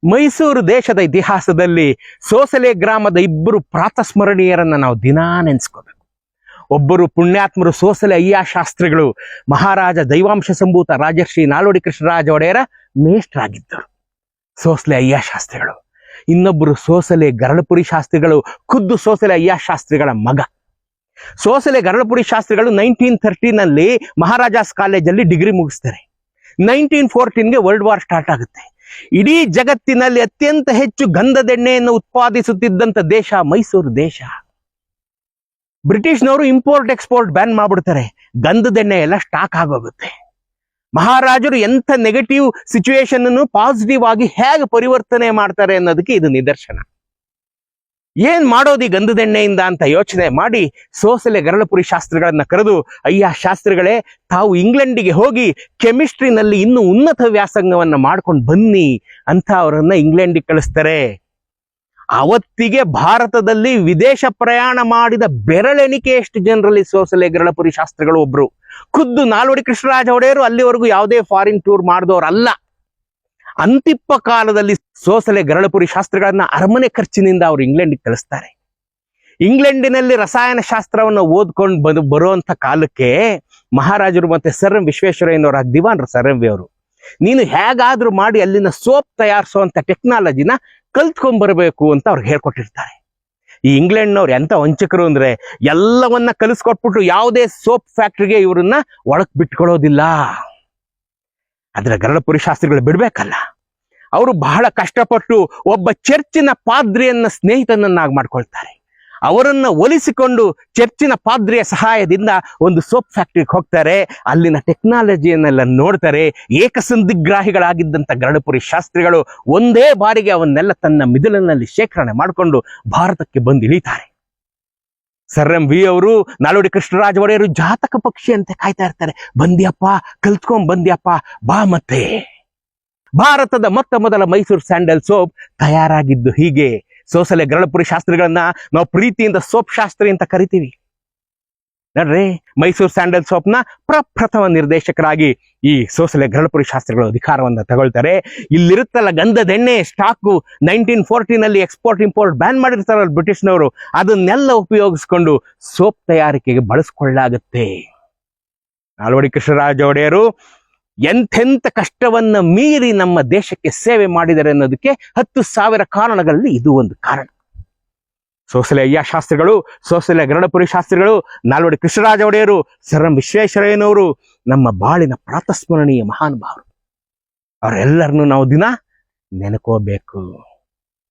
ಮೈಸೂರು ದೇಶದ ಇತಿಹಾಸದಲ್ಲಿ ಸೋಸಲೆ ಗ್ರಾಮದ ಇಬ್ಬರು ಪ್ರಾತಸ್ಮರಣೀಯರನ್ನ ನಾವು ದಿನಾ ನೆನೆಸ್ಕೋಬೇಕು. ಒಬ್ಬರು ಪುಣ್ಯಾತ್ಮರು ಸೋಸಲೆ ಅಯ್ಯ ಶಾಸ್ತ್ರಿಗಳು, ಮಹಾರಾಜ ದೈವಾಂಶ ಸಂಭೂತ ರಾಜರ್ಷಿ ನಾಲ್ವಡಿ ಕೃಷ್ಣರಾಜ ಒಡೆಯರ ಮೇಷ್ಟ್ರಾಗಿದ್ದರು ಸೋಸಲೆ ಅಯ್ಯ ಶಾಸ್ತ್ರಿಗಳು. ಇನ್ನೊಬ್ಬರು ಸೋಸಲೆ ಗರಳಪುರಿ ಶಾಸ್ತ್ರಿಗಳು, ಖುದ್ದು ಸೋಸಲೆ ಅಯ್ಯ ಶಾಸ್ತ್ರಿಗಳ ಮಗ. ಸೋಸಲೆ ಗರಳಪುರಿ ಶಾಸ್ತ್ರಿಗಳು 1913ನಲ್ಲಿ ಮಹಾರಾಜಾಸ್ ಕಾಲೇಜಲ್ಲಿ ಡಿಗ್ರಿ ಮುಗಿಸ್ತಾರೆ. 1914ಗೆ ವರ್ಲ್ಡ್ ವಾರ್ ಸ್ಟಾರ್ಟ್ ಆಗುತ್ತೆ. ಇಡೀ ಜಗತ್ತಿನಲ್ಲಿ ಅತ್ಯಂತ ಹೆಚ್ಚು ಗಂಧದೆಣ್ಣೆಯನ್ನು ಉತ್ಪಾದಿಸುತ್ತಿದ್ದಂಥ ದೇಶ ಮೈಸೂರು ದೇಶ. ಬ್ರಿಟಿಷ್ನವರು ಇಂಪೋರ್ಟ್ ಎಕ್ಸ್ಪೋರ್ಟ್ ಬ್ಯಾನ್ ಮಾಡ್ಬಿಡ್ತಾರೆ. ಗಂಧದೆಣ್ಣೆ ಎಲ್ಲ ಸ್ಟಾಕ್ ಆಗೋಗುತ್ತೆ. ಮಹಾರಾಜರು ಎಂಥ ನೆಗೆಟಿವ್ ಸಿಚುವೇಶನ್ ಅನ್ನು ಪಾಸಿಟಿವ್ ಆಗಿ ಹೇಗೆ ಪರಿವರ್ತನೆ ಮಾಡ್ತಾರೆ ಅನ್ನೋದಕ್ಕೆ ಇದು ನಿದರ್ಶನ. ಏನ್ ಮಾಡೋದು ಈ ಗಂಧದೆಣ್ಣೆಯಿಂದ ಅಂತ ಯೋಚನೆ ಮಾಡಿ ಸೋಸಲೆ ಗರಳಪುರಿ ಶಾಸ್ತ್ರಿಗಳನ್ನ ಕರೆದು, ಅಯ್ಯ ಶಾಸ್ತ್ರಿಗಳೇ, ತಾವು ಇಂಗ್ಲೆಂಡಿಗೆ ಹೋಗಿ ಕೆಮಿಸ್ಟ್ರಿನಲ್ಲಿ ಇನ್ನೂ ಉನ್ನತ ವ್ಯಾಸಂಗವನ್ನ ಮಾಡ್ಕೊಂಡು ಬನ್ನಿ ಅಂತ ಅವರನ್ನ ಇಂಗ್ಲೆಂಡಿಗೆ ಕಳಿಸ್ತಾರೆ. ಅವತ್ತಿಗೆ ಭಾರತದಲ್ಲಿ ವಿದೇಶ ಪ್ರಯಾಣ ಮಾಡಿದ ಬೆರಳೆಣಿಕೆಯಷ್ಟು ಜನರಲ್ಲಿ ಸೋಸಲೆ ಗರಳಪುರಿ ಶಾಸ್ತ್ರಿಗಳು ಒಬ್ರು. ಖುದ್ದು ನಾಲ್ವಡಿ ಕೃಷ್ಣರಾಜ ಒಡೆಯರು ಅಲ್ಲಿವರೆಗೂ ಯಾವುದೇ ಫಾರಿನ್ ಟೂರ್ ಮಾಡಿದವರಲ್ಲ. ಅಂತಿಪ್ಪ ಕಾಲದಲ್ಲಿ ಸೋಸಲೆ ಗರಳಪುರಿ ಶಾಸ್ತ್ರಿಗಳನ್ನ ಅರಮನೆ ಖರ್ಚಿನಿಂದ ಅವರು ಇಂಗ್ಲೆಂಡಿಗೆ ಕಳಿಸ್ತಾರೆ. ಇಂಗ್ಲೆಂಡಿನಲ್ಲಿ ರಸಾಯನ ಶಾಸ್ತ್ರವನ್ನು ಓದ್ಕೊಂಡು ಬರುವಂತ ಕಾಲಕ್ಕೆ ಮಹಾರಾಜರು ಮತ್ತೆ ಸರ್ ಎಂ ವಿಶ್ವೇಶ್ವರಯ್ಯನವರ ದಿವಾನರು ಸರ್ ಎಂ ವಿ ಅವರು, ನೀನು ಹೇಗಾದ್ರೂ ಮಾಡಿ ಅಲ್ಲಿನ ಸೋಪ್ ತಯಾರಿಸುವಂತ ಟೆಕ್ನಾಲಜಿನ ಕಲ್ತ್ಕೊಂಡ್ ಬರಬೇಕು ಅಂತ ಅವ್ರಿಗೆ ಹೇಳ್ಕೊಟ್ಟಿರ್ತಾರೆ. ಈ ಇಂಗ್ಲೆಂಡ್ನವ್ರು ಎಂತ ವಂಚಕರು ಅಂದ್ರೆ ಎಲ್ಲವನ್ನ ಕಲಿಸ್ಕೊಟ್ಬಿಟ್ಟು ಯಾವುದೇ ಸೋಪ್ ಫ್ಯಾಕ್ಟ್ರಿಗೆ ಇವರನ್ನ ಒಳಕ್ ಬಿಟ್ಕೊಳ್ಳೋದಿಲ್ಲ. ಆದ್ರೆ ಗರಳಪುರಿ ಶಾಸ್ತ್ರಿಗಳು ಬಿಡ್ಬೇಕಲ್ಲ. ಅವರು ಬಹಳ ಕಷ್ಟಪಟ್ಟು ಒಬ್ಬ ಚರ್ಚಿನ ಪಾದ್ರಿಯನ್ನ ಸ್ನೇಹಿತನನ್ನಾಗಿ ಮಾಡ್ಕೊಳ್ತಾರೆ. ಅವರನ್ನ ಒಲಿಸಿಕೊಂಡು ಚರ್ಚಿನ ಪಾದ್ರಿಯ ಸಹಾಯದಿಂದ ಒಂದು ಸೋಪ್ ಫ್ಯಾಕ್ಟ್ರಿಗೆ ಹೋಗ್ತಾರೆ. ಅಲ್ಲಿನ ಟೆಕ್ನಾಲಜಿಯನ್ನೆಲ್ಲ ನೋಡ್ತಾರೆ. ಏಕಸಂಧಿಗ್ರಾಹಿಗಳಾಗಿದ್ದಂಥ ಗರಳಪುರಿ ಶಾಸ್ತ್ರಿಗಳು ಒಂದೇ ಬಾರಿಗೆ ಅವನ್ನೆಲ್ಲ ತನ್ನ ಮಿದುಳಿನಲ್ಲಿ ಶೇಖರಣೆ ಮಾಡಿಕೊಂಡು ಭಾರತಕ್ಕೆ ಬಂದು ಇಳಿತಾರೆ. ಸರ್ ಎಂ ವಿ ಅವರು ನಾಲ್ವಡಿ ಕೃಷ್ಣರಾಜ ಒಡೆಯರು ಜಾತಕ ಪಕ್ಷಿ ಅಂತ ಕಾಯ್ತಾ ಇರ್ತಾರೆ. ಬಂದ್ಯಪ್ಪ, ಕಲ್ತ್ಕೊಂಡ್ ಬಂದ್ಯಪ್ಪ, ಬಾ. ಮತ್ತೆ ಭಾರತದ ಮೊತ್ತ ಮೊದಲ ಮೈಸೂರು ಸ್ಯಾಂಡಲ್ ಸೋಪ್ ತಯಾರಾಗಿದ್ದು ಹೀಗೆ. ಸೋಸಲೆ ಗರಳಪುರಿ ಶಾಸ್ತ್ರಿಗಳನ್ನ ನಾವು ಪ್ರೀತಿಯಿಂದ ಸೋಪ್ ಶಾಸ್ತ್ರಿ ಅಂತ ಕರಿತೀವಿ. ನೋಡ್ರಿ, ಮೈಸೂರು ಸ್ಯಾಂಡಲ್ ಸೋಪ್ನ ಪ್ರಪ್ರಥಮ ನಿರ್ದೇಶಕರಾಗಿ ಈ ಸೋಸಲೆ ಗರಳಪುರಿ ಶಾಸ್ತ್ರಿಗಳು ಅಧಿಕಾರವನ್ನ ತಗೊಳ್ತಾರೆ. ಇಲ್ಲಿರುತ್ತಲ್ಲ ಗಂಧದೆಣ್ಣೆ ಸ್ಟಾಕು 1914ನಲ್ಲಿ ಎಕ್ಸ್ಪೋರ್ಟ್ ಇಂಪೋರ್ಟ್ ಬ್ಯಾನ್ ಮಾಡಿರ್ತಾರಲ್ಲ ಬ್ರಿಟಿಷ್ನವರು, ಅದನ್ನೆಲ್ಲ ಉಪಯೋಗಿಸ್ಕೊಂಡು ಸೋಪ್ ತಯಾರಿಕೆಗೆ ಬಳಸ್ಕೊಳ್ಳಾಗುತ್ತೆ. ನಾಲ್ವಡಿ ಕೃಷ್ಣರಾಜ ಒಡೆಯರು ಎಂಥೆಂಥ ಕಷ್ಟವನ್ನ ಮೀರಿ ನಮ್ಮ ದೇಶಕ್ಕೆ ಸೇವೆ ಮಾಡಿದರೆ ಅನ್ನೋದಕ್ಕೆ 10,000 ಕಾರಣಗಳಲ್ಲಿ ಇದು ಒಂದು ಕಾರಣ. ಸೋಸಲೆ ಅಯ್ಯ ಶಾಸ್ತ್ರಿಗಳು, ಸೋಸಲೆ ಗರಳಪುರಿ ಶಾಸ್ತ್ರಿಗಳು, ನಾಲ್ವಡಿ ಕೃಷ್ಣರಾಜ ಒಡೆಯರು, ಸರ್ ಎಂ ವಿಶ್ವೇಶ್ವರಯ್ಯನವರು ನಮ್ಮ ಬಾಳಿನ ಪ್ರಾತಸ್ಮರಣೀಯ ಮಹಾನುಭಾವರು. ಅವರೆಲ್ಲರನ್ನು ನಾವು ದಿನ ನೆನಕೋಬೇಕು.